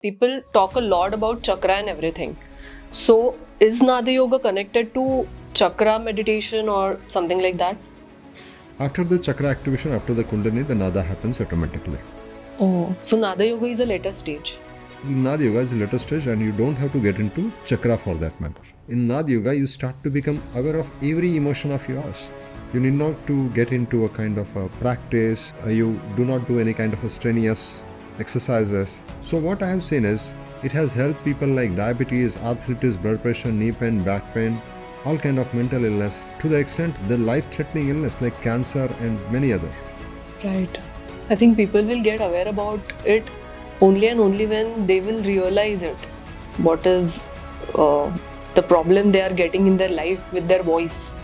People talk a lot about chakra and everything. So, is Nada Yoga connected to chakra meditation or something like that? After the chakra activation, after the Kundalini, the Nada happens automatically. Oh, so Nada Yoga is a later stage. Nada Yoga is a later stage and you don't have to get into chakra for that matter. In Nada Yoga, you start to become aware of every emotion of yours. You need not to get into a kind of a practice. You do not do any kind of a strenuous exercises. So what I have seen is, it has helped people like diabetes, arthritis, blood pressure, knee pain, back pain, all kind of mental illness, to the extent the life-threatening illness like cancer and many other. Right. I think people will get aware about it only and only when they will realize it. What is the problem they are getting in their life with their voice.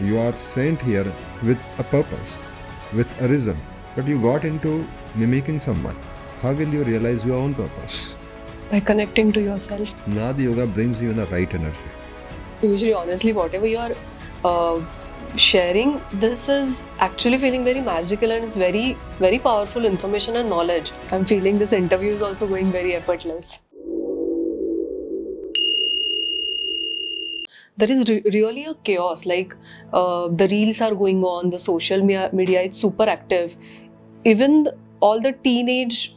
You are sent here with a purpose, with a reason, but you got into mimicking someone. How will you realize your own purpose? By connecting to yourself. Nada Yoga brings you in a right energy. Usually, honestly, whatever you are sharing, this is actually feeling very magical and it's very, very powerful information and knowledge. I'm feeling this interview is also going very effortless. There is really a chaos, like the reels are going on, the social media is super active. Even all the teenage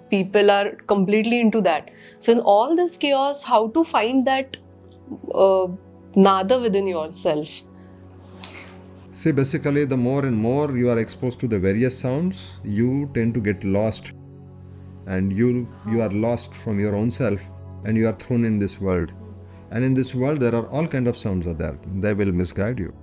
people are completely into that. So in all this chaos, how to find that nada within yourself? See, basically, the more and more you are exposed to the various sounds, you tend to get lost. And you are lost from your own self and you are thrown in this world. And in this world, there are all kind of sounds are there. They will misguide you,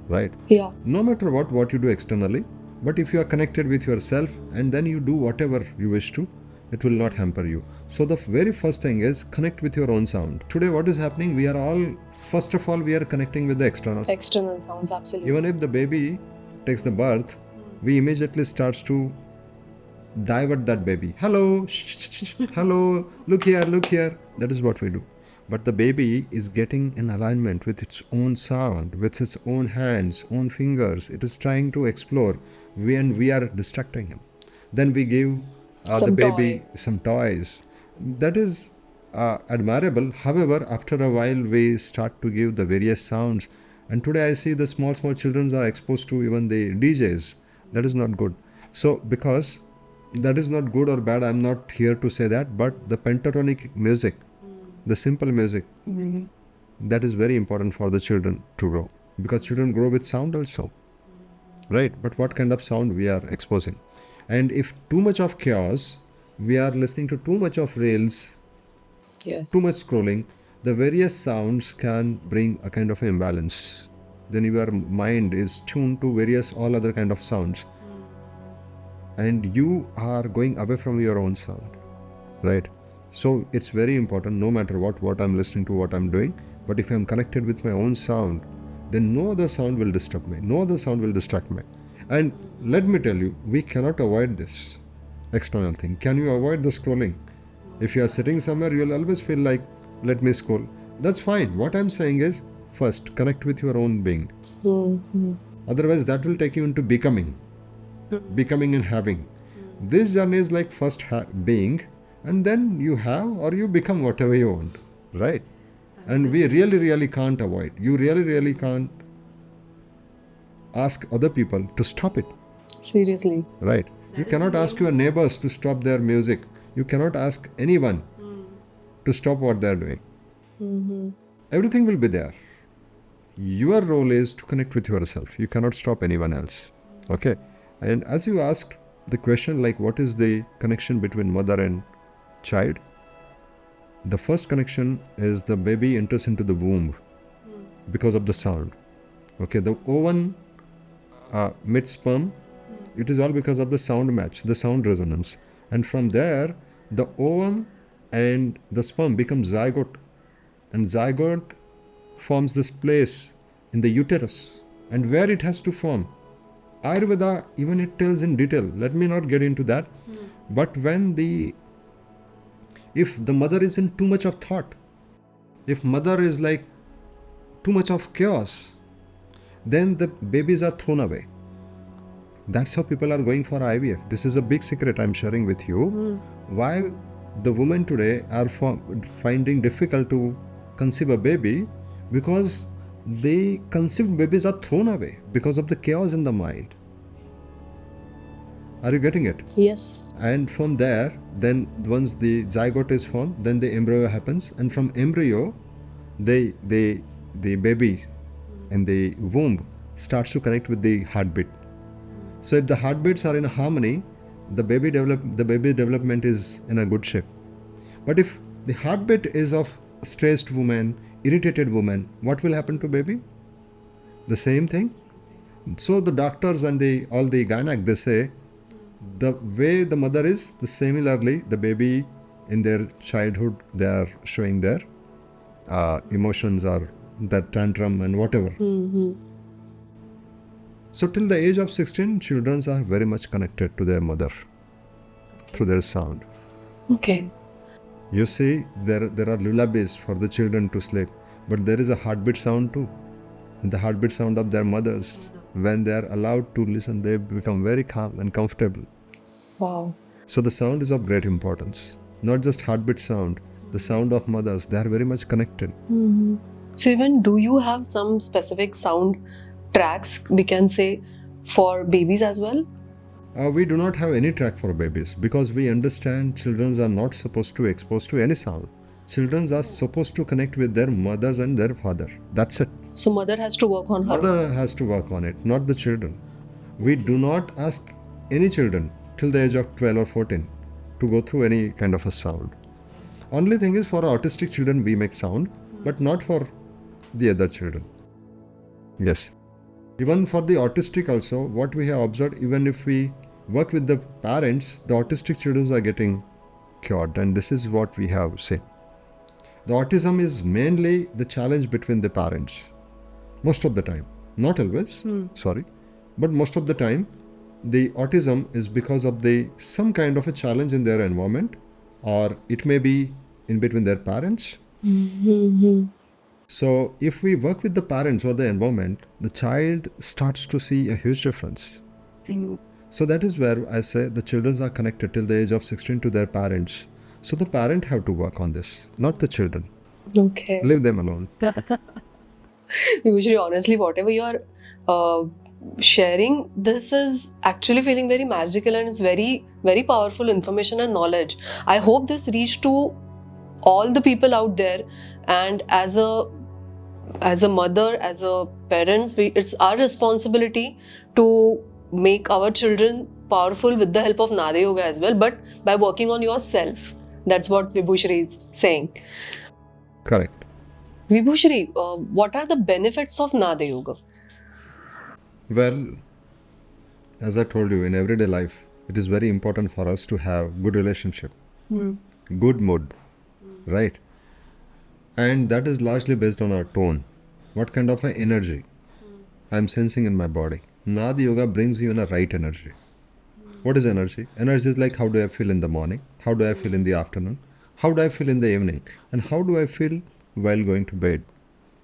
right? Yeah. No matter what you do externally, but if you are connected with yourself and then you do whatever you wish to, it will not hamper you. So the very first thing is connect with your own sound. Today, what is happening? We are all, first of all, we are connecting with the external. External sounds, absolutely. Even if the baby takes the birth, we immediately starts to divert that baby. Hello, hello, look here, look here. That is what we do. But the baby is getting in alignment with its own sound, with its own hands, own fingers. It is trying to explore, and we are distracting him. Then we give the baby some toys. That is admirable. However, after a while, we start to give the various sounds. And today I see the small children are exposed to even the DJs. That is not good. So, because that is not good or bad, I'm not here to say that, but the pentatonic music, the simple music, that is very important for the children to grow, because children grow with sound also, right? But what kind of sound we are exposing? And if too much of chaos, we are listening to too much of reels, yes, too much scrolling, the various sounds can bring a kind of imbalance. Then your mind is tuned to various all other kind of sounds, and you are going away from your own sound, right? So it's very important, no matter what I'm listening to, what I'm doing, but if I'm connected with my own sound, then no other sound will disturb me, no other sound will distract me. And let me tell you, we cannot avoid this external thing. Can you avoid the scrolling? If you are sitting somewhere, you'll always feel like, let me scroll. That's fine. What I'm saying is, first, connect with your own being. Otherwise, that will take you into becoming and having. This journey is like first being, and then you have or you become whatever you want, right? And we really can't avoid. You really can't ask other people to stop it. Seriously. Right. You cannot ask your neighbors to stop their music. You cannot ask anyone to stop what they're doing. Everything will be there. Your role is to connect with yourself. You cannot stop anyone else. Okay. And as you asked the question, like what is the connection between mother and child? The first connection is the baby enters into the womb because of the sound. Okay, the ovum meets sperm. It is all because of the sound match, the sound resonance. And from there, the ovum and the sperm become zygote. And zygote forms this place in the uterus. And where it has to form, Ayurveda even it tells in detail. Let me not get into that. But if the mother is in too much of thought, if mother is like too much of chaos, then the babies are thrown away. That's how people are going for IVF. This is a big secret I'm sharing with you. Why the women today are finding difficult to conceive a baby because the conceived babies are thrown away because of the chaos in the mind. Are you getting it? Yes. And from there, then once the zygote is formed, then the embryo happens, and from embryo, the baby in the womb starts to connect with the heartbeat. So if the heartbeats are in harmony, the baby development is in a good shape. But if the heartbeat is of stressed woman, irritated woman, what will happen to baby? The same thing. So the doctors and all the gynec, they say the way the mother is, similarly the baby in their childhood, they are showing their emotions or that tantrum and whatever. So till the age of 16, children are very much connected to their mother through their sound. Okay. You see, there are lullabies for the children to sleep, but there is a heartbeat sound too. And the heartbeat sound of their mothers. When they are allowed to listen, they become very calm and comfortable. Wow. So the sound is of great importance. Not just heartbeat sound, the sound of mothers, they are very much connected. So even do you have some specific sound tracks, we can say, for babies as well? We do not have any track for babies because we understand children are not supposed to expose to any sound. Children are supposed to connect with their mothers and their father. That's it. So mother has to work on her. Mother has to work on it, not the children. We do not ask any children till the age of 12 or 14 to go through any kind of a sound. Only thing is for autistic children we make sound, but not for the other children. Yes. Even for the autistic also, what we have observed, even if we work with the parents, the autistic children are getting cured, and this is what we have seen. The autism is mainly the challenge between the parents. Most of the time. Not always, but most of the time, the autism is because of some kind of a challenge in their environment, or it may be in between their parents. So if we work with the parents or the environment, the child starts to see a huge difference. So that is where I say the children are connected till the age of 16 to their parents. So the parent have to work on this, not the children. Okay. Leave them alone. Usually, honestly, whatever you are sharing, this is actually feeling very magical, and it's very, very powerful information and knowledge. I hope this reached to all the people out there, and as a mother, as a parents, it's our responsibility to make our children powerful with the help of Nada Yoga as well, but by working on yourself. That's what Vibhushri is saying. Correct. Vibhushri, what are the benefits of Nada Yoga? Well, as I told you, in everyday life, it is very important for us to have good relationship, good mood, right? And that is largely based on our tone. What kind of an energy I'm sensing in my body. Nada Yoga brings you in a right energy. What is energy? Energy is like, how do I feel in the morning? How do I feel in the afternoon? How do I feel in the evening? And how do I feel while going to bed?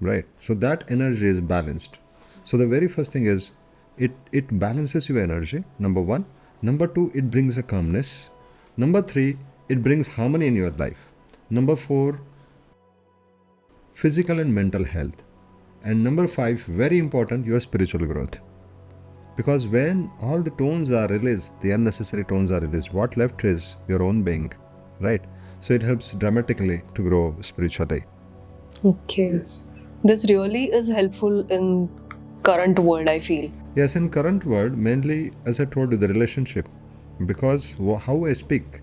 Right? So that energy is balanced. So the very first thing is, it balances your energy, number one. Number two, it brings a calmness. Number three, it brings harmony in your life. Number four, physical and mental health. And number five, very important, your spiritual growth. Because when all the tones are released, the unnecessary tones are released, what left is your own being, right? So it helps dramatically to grow spiritually. Okay. Yes. This really is helpful in current world, I feel. Yes, in current world, mainly, as I told you, the relationship. Because how I speak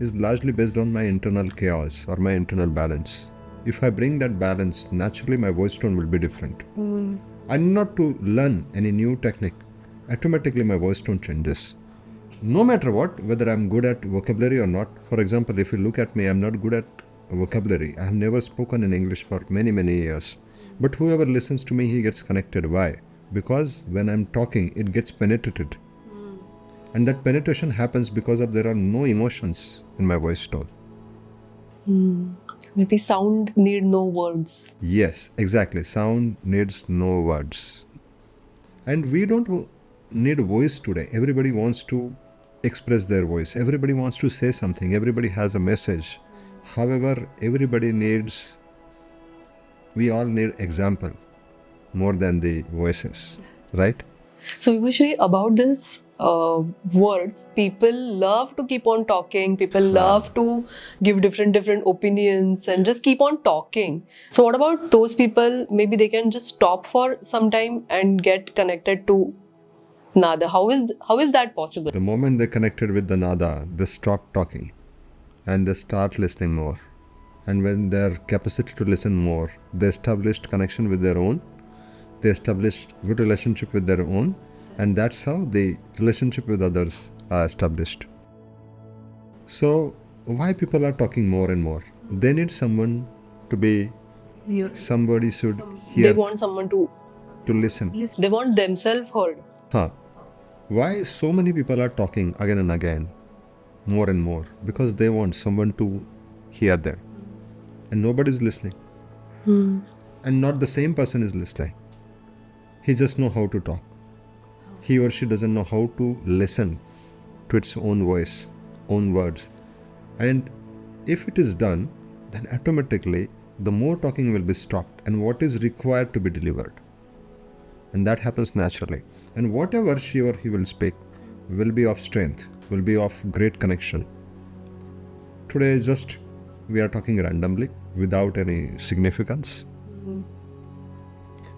is largely based on my internal chaos or my internal balance. If I bring that balance, naturally my voice tone will be different. I need not to learn any new technique. Automatically my voice tone changes. No matter what, whether I'm good at vocabulary or not. For example, if you look at me, I'm not good at vocabulary. I have never spoken in English for many, many years. But whoever listens to me, he gets connected. Why? Because when I'm talking, it gets penetrated. And that penetration happens because there are no emotions in my voice tone. Maybe sound need no words. Yes, exactly. Sound needs no words. And we don't need a voice today. Everybody wants to express their voice. Everybody wants to say something. Everybody has a message. However, we all need example more than the voices, right? So, Vibhushri, about this words, people love to keep on talking. People love to give different opinions and just keep on talking. So, what about those people? Maybe they can just stop for some time and get connected to Nada. How is that possible? The moment they connected with the Nada, they stop talking and they start listening more. And when their capacity to listen more, they established connection with their own, they established good relationship with their own, and that's how the relationship with others are established. So why people are talking more and more? They need someone to be, somebody should They hear, want someone to listen. They want themselves heard. Why so many people are talking again and again, more and more? Because they want someone to hear them. And nobody is listening. And not the same person is listening. He just know how to talk. He or she doesn't know how to listen to its own voice, own words. And if it is done, then automatically the more talking will be stopped and what is required to be delivered. And that happens naturally. And whatever she or he will speak will be of strength, will be of great connection. Today just we are talking randomly without any significance.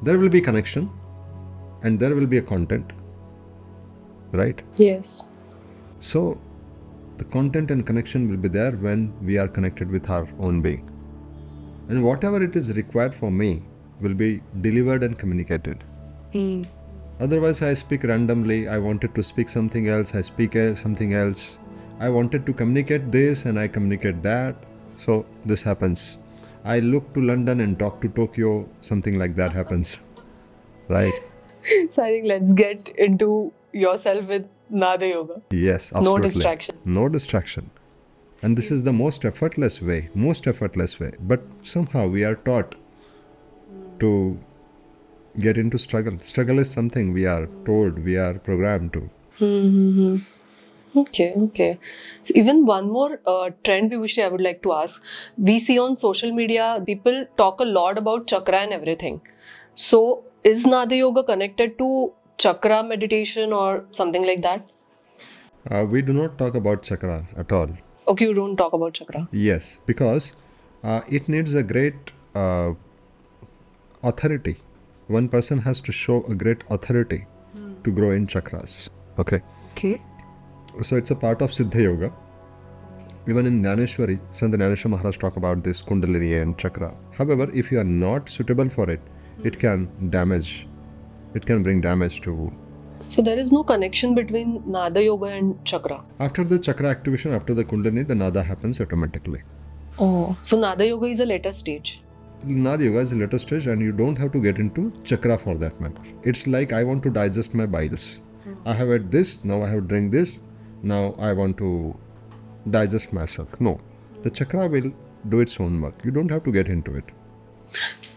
There will be connection and there will be a content, right? Yes. So the content and connection will be there when we are connected with our own being. And whatever it is required for me will be delivered and communicated. Otherwise, I speak randomly. I wanted to speak something else. I speak something else. I wanted to communicate this and I communicate that. So this happens. I look to London and talk to Tokyo. Something like that happens. Right? So I think let's get into yourself with Nada Yoga. Yes, absolutely. No distraction. No distraction. And this is the most effortless way. But somehow we are taught to get into struggle. Struggle is something we are told, we are programmed to. Okay. So even one more trend, Vibhushri, I would like to ask. We see on social media, people talk a lot about chakra and everything. So is Nada Yoga connected to chakra meditation or something like that? We do not talk about chakra at all. Okay, you don't talk about chakra. Yes, because it needs a great authority. One person has to show a great authority to grow in chakras. Okay. So it's a part of Siddha Yoga. Even in Dhaneshwari, Sant Dhaneshwar Maharaj talk about this Kundalini and chakra. However, if you are not suitable for it, it can bring damage to. So there is no connection between Nada Yoga and chakra. After the chakra activation, after the Kundalini, the Nada happens automatically. Oh, so Nada Yoga is a later stage. Nada Yoga is a later stage and you don't have to get into chakra for that matter. It's like I want to digest my biles. I have had this, now I have drink this, now I want to digest myself. No, the chakra will do its own work. You don't have to get into it.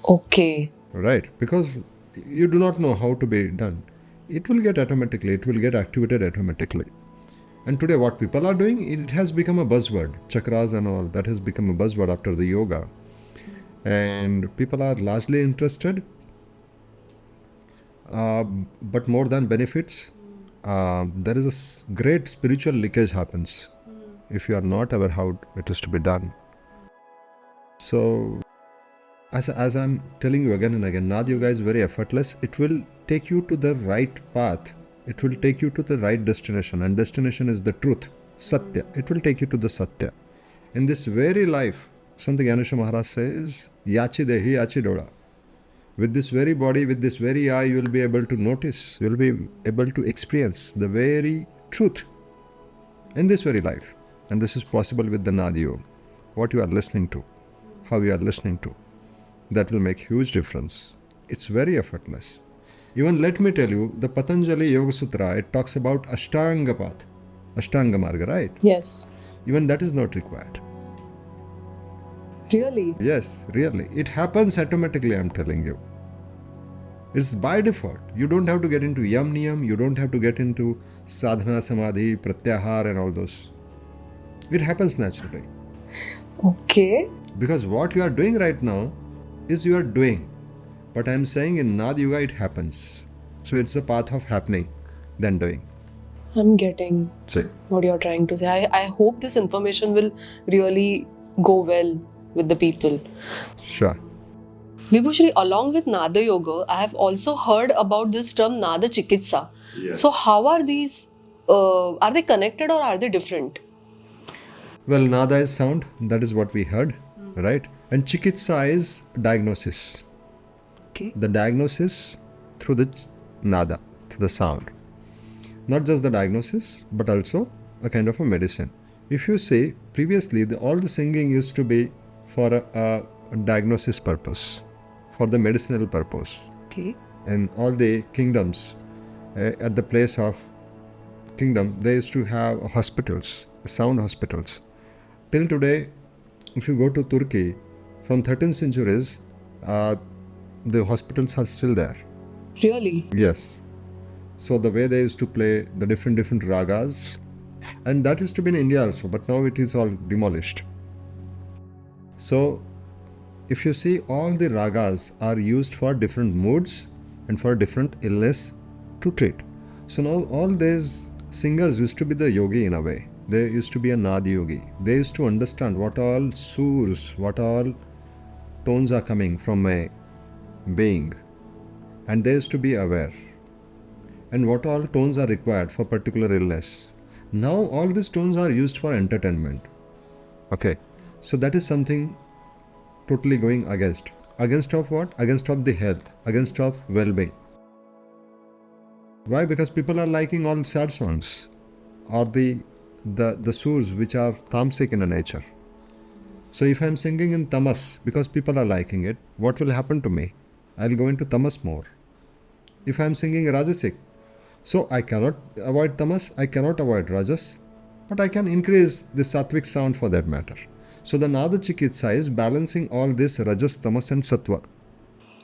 Okay. Right, because you do not know how to be done. It will get automatically, it will get activated automatically. And today what people are doing, it has become a buzzword. Chakras and all, that has become a buzzword after the yoga. And people are largely interested, but more than benefits, there is a great spiritual leakage happens if you are not aware how it is to be done. So, as I'm telling you again and again, Nada Yoga is very effortless. It will take you to the right path. It will take you to the right destination. And destination is the truth, Satya. It will take you to the Satya. In this very life, Sant Gyaneshwar Maharaj says, Yachi Dehi, Yachi Doda. With this very body, with this very eye, you will be able to notice, you will be able to experience the very truth in this very life. And this is possible with the Nada Yoga. What you are listening to, how you are listening to, that will make huge difference. It's very effortless. Even let me tell you, the Patanjali Yoga Sutra, it talks about Ashtanga path, Ashtanga Marga, right? Yes. Even that is not required. Really? Yes, really. It happens automatically, I'm telling you. It's by default. You don't have to get into yam niyam, you don't have to get into sadhana, samadhi, pratyahar and all those. It happens naturally. Okay. Because what you are doing right now is you are doing. But I am saying in Nada Yoga it happens. So it's the path of happening than doing. I'm getting Say. what you're trying to say. I hope this information will really go well with the people. Sure. Vibhushri, along with Nada Yoga, I have also heard about this term Nada Chikitsa. Yes. So, how are these? Are they connected or are they different? Well, Nada is sound. That is what we heard, right? And Chikitsa is diagnosis. Okay. The diagnosis through the Nada, through the sound. Not just the diagnosis, but also a kind of a medicine. If you say, previously, all the singing used to be for a diagnosis purpose, for the medicinal purpose. Okay. And all the kingdoms, at the place of kingdom, they used to have hospitals, sound hospitals. Till today, if you go to Turkey, from 13th centuries, the hospitals are still there. Really? Yes. So the way they used to play the different ragas, and that used to be in India also, but now it is all demolished. So if you see, all the ragas are used for different moods and for different illness to treat. So now all these singers used to be the yogi in a way. They used to be a Nada Yogi. They used to understand what all surs, what all tones are coming from a being. And they used to be aware. And what all tones are required for particular illness. Now all these tones are used for entertainment. Okay. So that is something totally going against. Against of what? Against of the health. Against of well-being. Why? Because people are liking all sad songs. Or the surs which are tamasic in nature. So if I am singing in tamas because people are liking it, what will happen to me? I will go into tamas more. If I am singing rajasic, so I cannot avoid tamas, I cannot avoid rajas, but I can increase the sattvic sound for that matter. So the Nada Chikitsa is balancing all this rajas, tamas and sattva.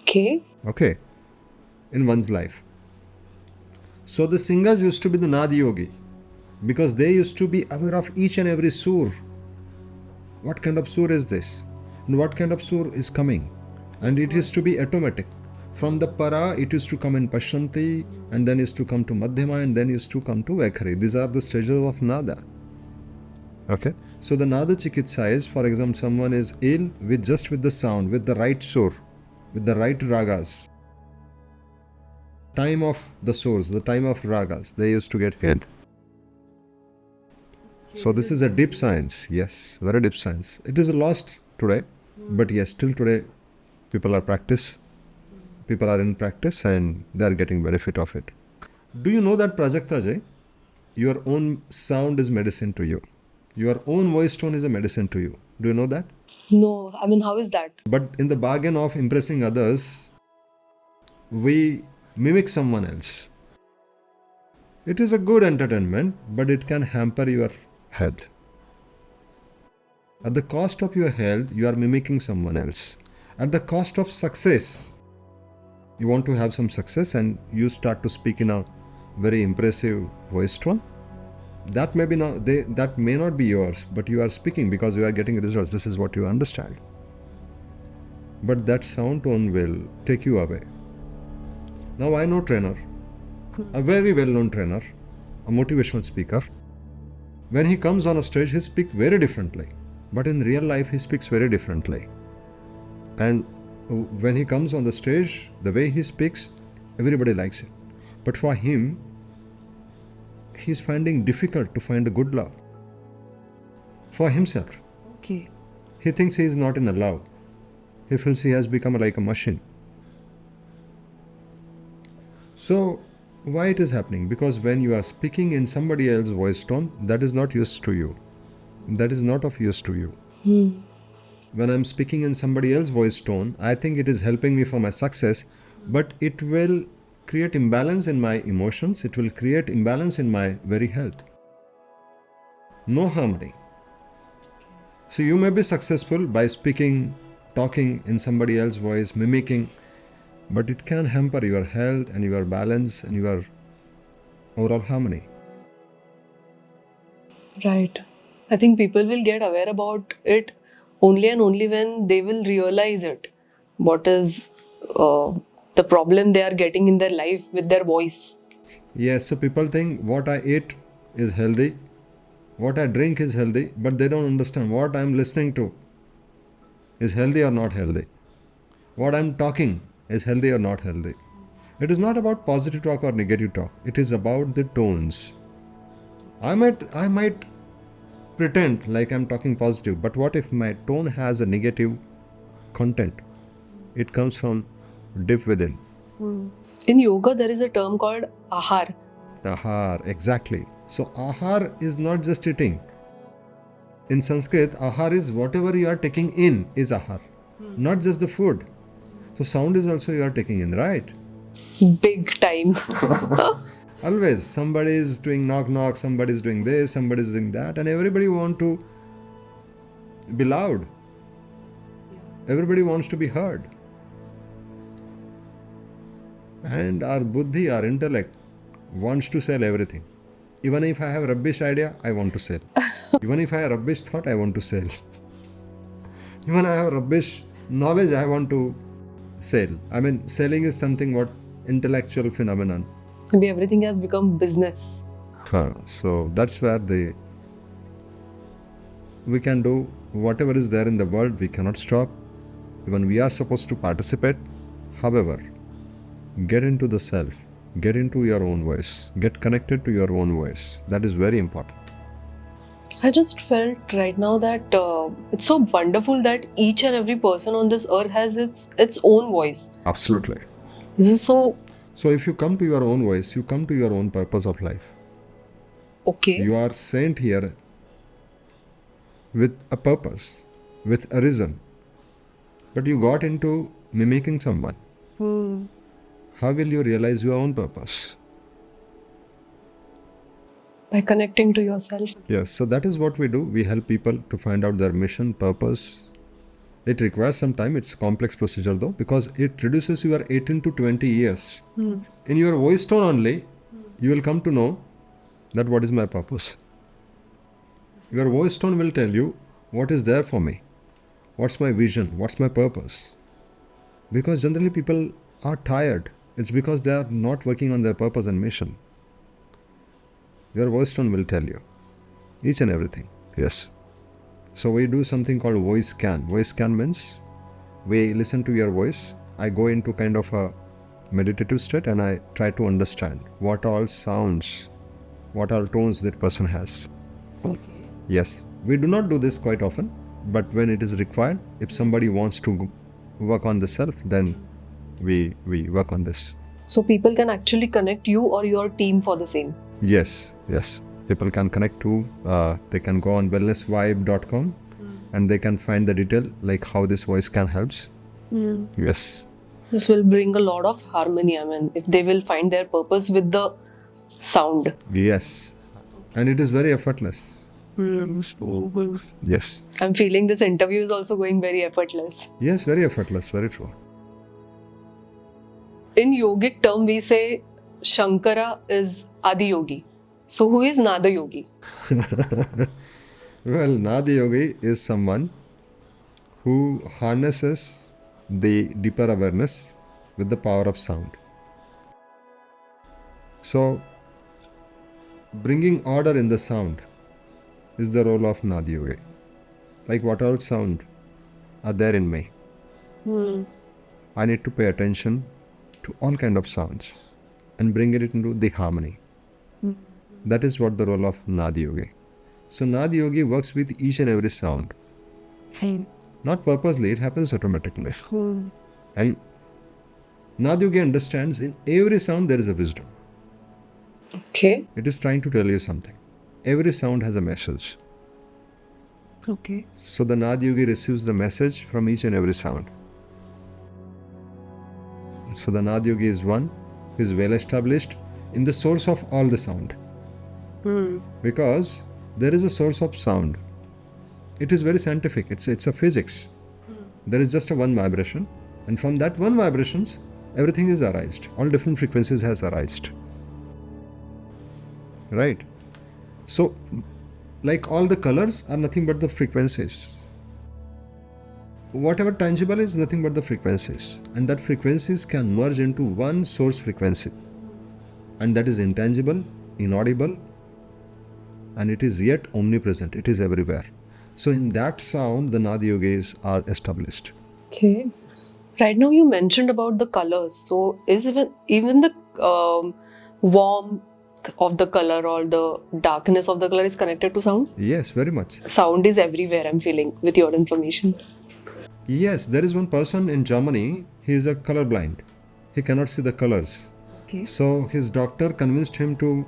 Okay. Okay. In one's life. So the singers used to be the Nada Yogi because they used to be aware of each and every sur. What kind of sur is this? And what kind of sur is coming? And it is to be automatic. From the para, it used to come in Pashanti, and then used to come to Madhyama, and then used to come to Vaikhari. These are the stages of Nada. Okay? So the Nada Chikitsa is, for example, someone is ill with the sound, with the right sur, with the right ragas. Time of the surs, the time of ragas, they used to get healed. So this is a deep science. Yes, very deep science. It is lost today, but yes, still today, people are in practice and they are getting benefit of it. Do you know that, Prajakta Jay, your own sound is medicine to you. Your own voice tone is a medicine to you. Do you know that? No, I mean, how is that? But in the bargain of impressing others, we mimic someone else. It is a good entertainment, but it can hamper your health. At the cost of your health, you are mimicking someone else. At the cost of success, you want to have some success and you start to speak in a very impressive voice tone. That may not be yours, but you are speaking because you are getting results. This is what you understand. But that sound tone will take you away. Now I know trainer, a very well-known trainer, a motivational speaker. When he comes on a stage, he speaks very differently. But in real life, he speaks very differently. And when he comes on the stage, the way he speaks, everybody likes it. But for him, he's finding difficult to find a good love. For himself. Okay. He thinks he is not in a love. He feels he has become like a machine. So, why it is happening? Because when you are speaking in somebody else's voice tone, that is not used to you. That is not of use to you. When I'm speaking in somebody else's voice tone, I think it is helping me for my success, but it will create imbalance in my emotions. It will create imbalance in my very health. No harmony. So you may be successful by speaking, talking in somebody else's voice, mimicking, but it can hamper your health and your balance and your overall harmony. Right. I think people will get aware about it only and only when they will realize it. What is the problem they are getting in their life with their voice? Yes, so people think what I eat is healthy, what I drink is healthy, but they don't understand what I'm listening to is healthy or not healthy. What I'm talking is healthy or not healthy. It is not about positive talk or negative talk. It is about the tones. I might pretend like I'm talking positive, but what if my tone has a negative content? It comes from deep within. In yoga, there is a term called ahar. Ahar, exactly. So ahar is not just eating. In Sanskrit, ahar is whatever you are taking in is ahar, not just the food. So sound is also you are taking in, right? Big time. Always somebody is doing knock knock, somebody is doing this, somebody is doing that, and everybody want to be loud. Everybody wants to be heard. And our buddhi, our intellect wants to sell everything. Even if I have a rubbish idea, I want to sell. Even if I have a rubbish thought, I want to sell. Even I have rubbish knowledge, I want to sell. I mean, selling is something what intellectual phenomenon. Maybe everything has become business. So that's where we can do whatever is there in the world. We cannot stop. Even we are supposed to participate. However, get into the self. Get into your own voice. Get connected to your own voice. That is very important. I just felt right now that it's so wonderful that each and every person on this earth has its own voice. Absolutely. This is so So if you come to your own voice, you come to your own purpose of life. okay. You are sent here with a purpose, with a reason. But you got into mimicking someone. How will you realize your own purpose? By connecting to yourself. Yes, so that is what we do. We help people to find out their mission, purpose. It requires some time. It's a complex procedure though, because it reduces your 18 to 20 years. In your voice tone only, you will come to know that what is my purpose. Your voice tone will tell you what is there for me. What's my vision? What's my purpose? Because generally people are tired. It's because they are not working on their purpose and mission. Your voice tone will tell you each and everything. Yes. So we do something called voice scan. Voice scan means we listen to your voice. I go into kind of a meditative state and I try to understand what all sounds, what all tones that person has. Okay. Yes. We do not do this quite often, but when it is required, if somebody wants to work on the self, then we work on this. So people can actually connect you or your team for the same. Yes. People can connect to, they can go on wellnessvibe.com and they can find the detail like how this voice can helps. Yes. This will bring a lot of harmony. I mean, if they will find their purpose with the sound. Yes. And it is very effortless. Yes. I'm feeling this interview is also going very effortless. Yes, very effortless. Very true. In yogic term, we say Shankara is Adi Yogi. So who is Nada Yogi? Well, Nada Yogi is someone who harnesses the deeper awareness with the power of sound. So, bringing order in the sound is the role of Nada Yogi. Like what all sound are there in me. I need to pay attention to all kind of sounds and bring it into the harmony. That is what the role of Nada Yogi. So Nada Yogi works with each and every sound. Not purposely, it happens automatically. And Nada Yogi understands in every sound there is a wisdom. Okay. It is trying to tell you something. Every sound has a message. Okay. So the Nada Yogi receives the message from each and every sound. So the Nada Yogi is one who is well established in the source of all the sound. Because there is a source of sound. It is very scientific. It's a physics. There is just a one vibration, and from that one vibrations, everything is arised. All different frequencies has arised. Right? So, like all the colors are nothing but the frequencies. Whatever tangible is nothing but the frequencies. And that frequencies can merge into one source frequency. And that is intangible, inaudible, and it is yet omnipresent. It is everywhere. So in that sound, the Nada Yogis are established. Okay. Right now you mentioned about the colors. So is even the warmth of the color or the darkness of the color is connected to sound? Yes, very much. Sound is everywhere, I'm feeling, with your information. Yes, there is one person in Germany, he is a colorblind. He cannot see the colors. Okay. So his doctor convinced him to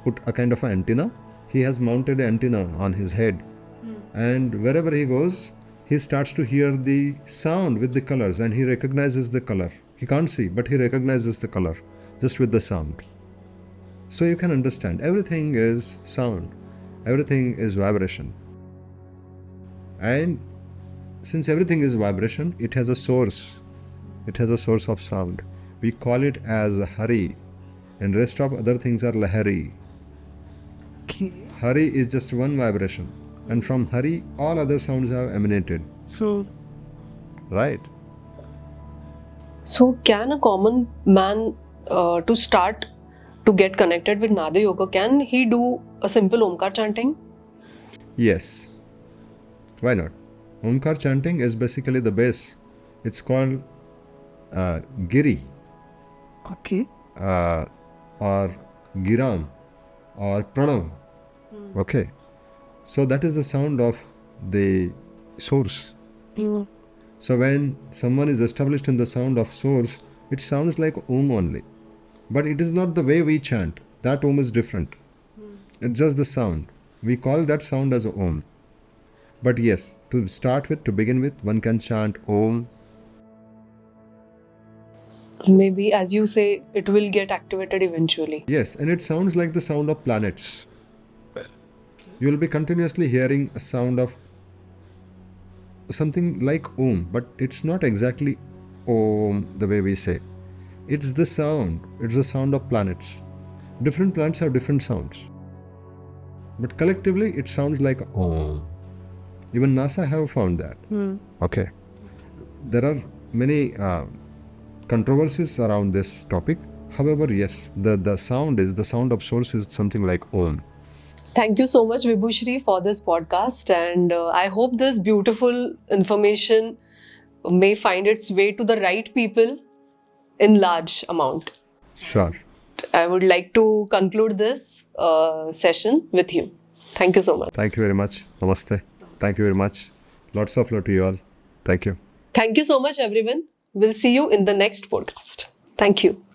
put a kind of an antenna. He has mounted an antenna on his head. And wherever he goes, he starts to hear the sound with the colors and he recognizes the color. He can't see, but he recognizes the color just with the sound. So you can understand, everything is sound. Everything is vibration. And since everything is vibration, it has a source. It has a source of sound. We call it as Hari, and rest of other things are Lahari. Okay. Hari is just one vibration, and from Hari, all other sounds have emanated. So, Right? so can a common man to start to get connected with Nada Yoga, can he do a simple Omkar chanting? Yes. Why not? Omkar chanting is basically the base. It's called Giri, Okay. or Giram, or Pranav. Okay. So that is the sound of the source. So when someone is established in the sound of source, it sounds like Om only. But it is not the way we chant. That Om is different. It's just the sound. We call that sound as Om. But yes, to start with, to begin with, one can chant Om. Maybe, as you say, it will get activated eventually. Yes, and it sounds like the sound of planets. You will be continuously hearing a sound of something like Om, but it's not exactly Om the way we say. It's the sound. It's the sound of planets. Different planets have different sounds. But collectively, it sounds like Om. Even NASA have found that. Okay. There are many controversies around this topic. However, yes, the sound of source is something like Om. Thank you so much, Vibhushri, for this podcast. And I hope this beautiful information may find its way to the right people in large amount. Sure. I would like to conclude this session with you. Thank you so much. Thank you very much. Namaste. Thank you very much. Lots of love to you all. Thank you. Thank you so much, everyone. We'll see you in the next podcast. Thank you.